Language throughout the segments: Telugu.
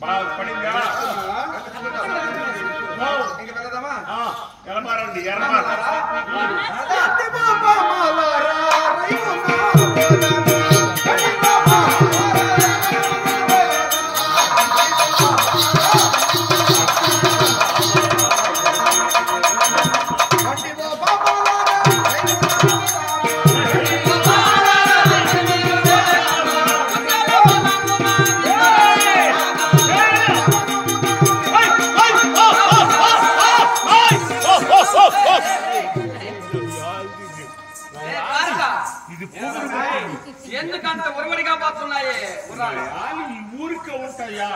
బాగా పడిందా? ఇంకా వెళ్దామా? ఎలమారండి ఎర్రమార ఎందుకంత ఉరవడిగా పోతున్నాయి ఊరికే ఉంటాయా?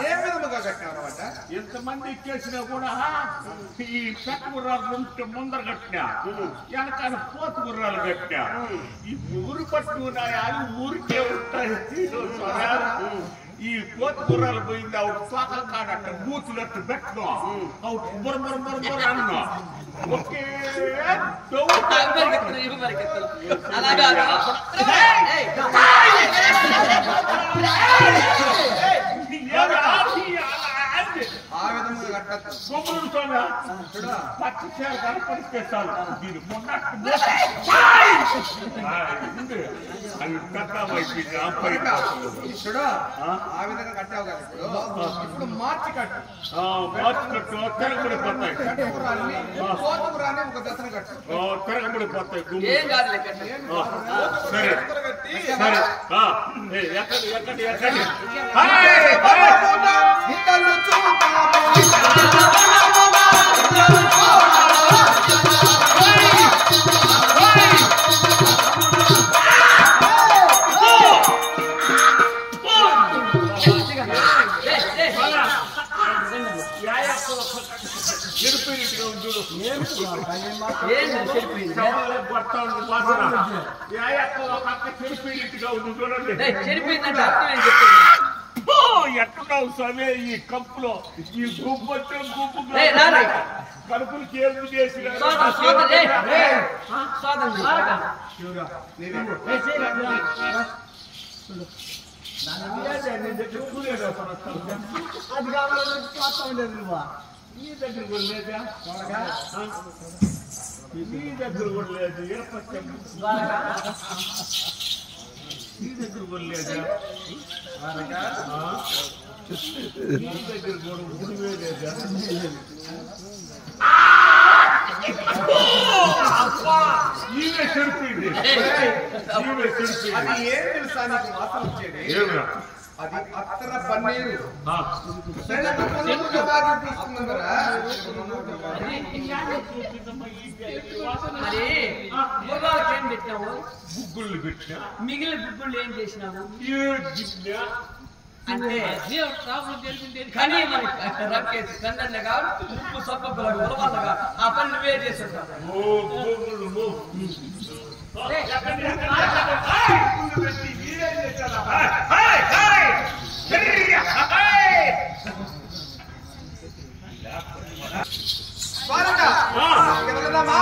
ఏ విధముగా కట్టినారన్నమాట? ఎంతమంది ఎక్కేసినా కూడా ఈ పెద్ద గుర్రాలు రెండు ముందర కట్టినా వెనకాల పోత గుర్రాలు కట్టినా ఈ ఊరు పట్టుకున్నాయా ఊరికే ఉంటాయి. ఈ పోత గుర్రాలు పోయింది అవుట్ పాకలు కాడట బూతులట్టు పెట్టను అవుట్ బుర్ర అన్నా ఒకే అలాగా ఆ విధముగా కట్టచ్చు. పచ్చి చీర కనపడిస్తే చాలు దీని మొన్నట్టు చూడు ఆ విధంగా కట్టావు కదా ఇప్పుడు మార్చి కట్టు. మార్చి కట్టు తిరగబడిపోతాయి. కోతపురాన్ని ఒక దశన కట్టు. తిరగబడిపోతాయి. ఏం కాదు. సరే సరే ఎక్కడి ఎక్కడి చెడిపోయినట్టుగా ఉంది చూడండి. ఎట్టున్నావు సమే ఈ కంపులో ఈ గుబ్బట్టే గుబ్బు కడుపులు కేంద్రం చేసిన నీ దగ్గర కూడా లేదా? నీ దగ్గర కూడా లేదు. నీ దగ్గర కూడా లేదా? నీ దగ్గర కూడా ఉడివే లేదా? ఈమె చెడిపోయింది. అది ఏం తెలుసా నీకు వాసన వచ్చేది? అది అత్తర పన్నీరు. ఏం పెట్టావు? బుగ్గుళ్ళు పెట్టినా. మిగిలిన బుగ్గుళ్ళు ఏం చేసినావు? అంటే కానీ మనకి రక్కేసి కందన్నే కాదు ఉప్పు సొప్పగా ఉలవాళ్ళగా ఆ పని నువ్వే చేస్తుంటావు. వెళ్దామా?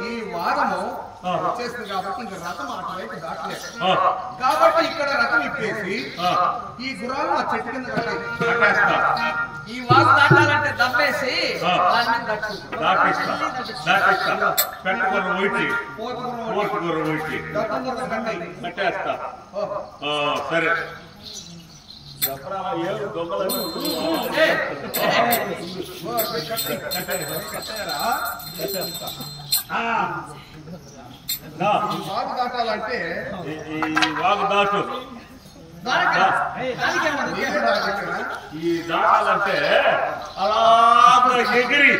ఈ వారము వచ్చేసింది కాబట్టి ఇంకా రథం అటువైపు దాటలేదు కాబట్టి ఇక్కడ రథం ఇప్పేసి ఈ గుర్రాలు ఆ చెట్టు కింద కట్టేస్తా. ఈ వాసు దాటాలంటే దబ్బేసి కట్టేస్తా. సరే వాగు దాటాలంటే ఈ వాగు దాటు ఈ దాటాలంటే అలాగ ఎగిరి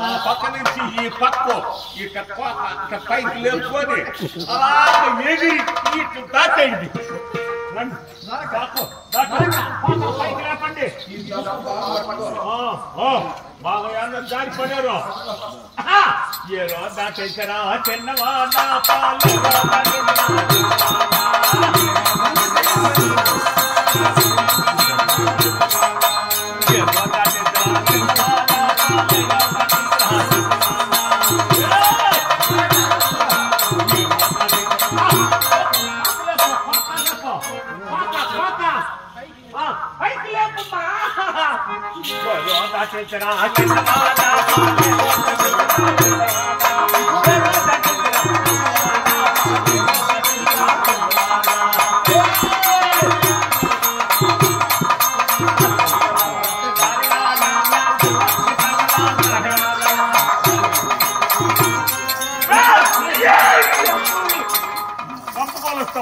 ఆ పక్క నుంచి ఈ పక్కు ఇట పైకి లేపుకొని అలాగ ఎగిరి ఇటు దాటేయండి పైకి లేపండి బాగా అందరు దారి పడారు ఏరో దాటేసారా చిన్నవా నా పాలు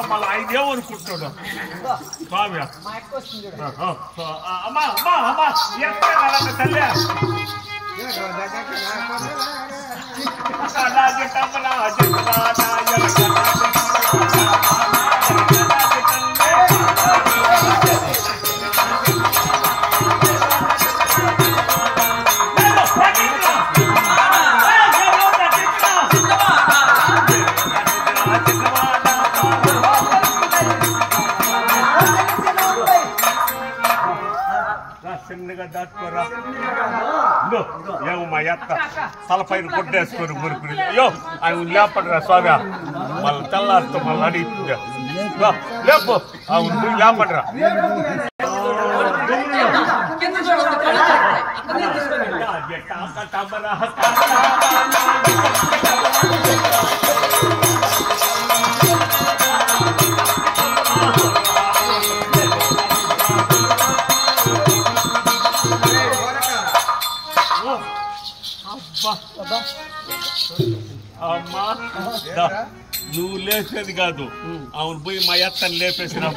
మళ్ళీ ఆయన ఏమనుకుంటున్నాడు స్వామి అమ్మా అమ్మా అమ్మా ఎక్కడ తల్లి చిన్నగా దాటుకోరా ఏమో మా ఎత్త తలపైన కొట్టేసుకొని మురుకుని అయ్యో ఆయన లేపడరా స్వామి మళ్ళీ తెల్లారితో మళ్ళీ అడిగితుందా లేపు అవును లేపడరా అమ్మా నువ్వు లేచేది కాదు అవును పోయి మా ఎత్తని లేపేసినా